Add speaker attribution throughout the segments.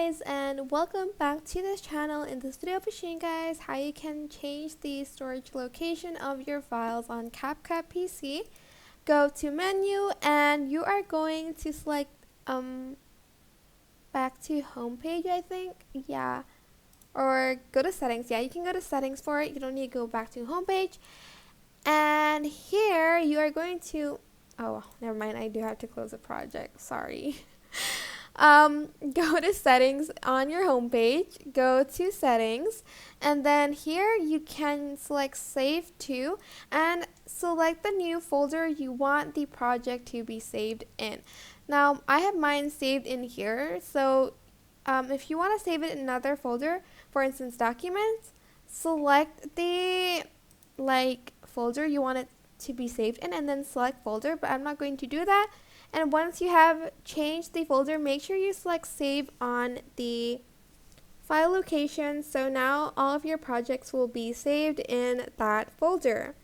Speaker 1: guys, and welcome back to this channel. In this video, I'll be showing you guys how you can change the storage location of your files on CapCut PC. Go to menu and you are going to select back to home page, I think. Yeah. Or go to settings. Yeah, you can go to settings for it. You don't need to go back to home page. And here you are going to never mind, I do have to close the project. Sorry. Go to settings on your home page, go to settings, and then here you can select save to and select the new folder you want the project to be saved in. Now I have mine saved in here, so if you want to save it in another folder, for instance documents, select the folder you want it to be saved in and then select folder, but I'm not going to do that. And once you have changed the folder, make sure you select save on the file location, so now all of your projects will be saved in that folder.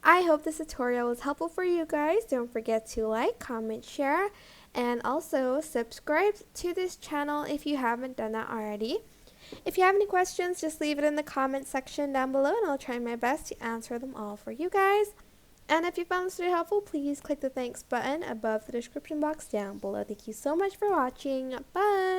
Speaker 1: I hope this tutorial was helpful for you guys. Don't forget to like, comment, share, and also subscribe to this channel if you haven't done that already. If you have any questions, just leave it in the comment section down below and I'll try my best to answer them all for you guys. And if you found this video helpful, please click the thanks button above the description box down below. Thank you so much for watching. Bye!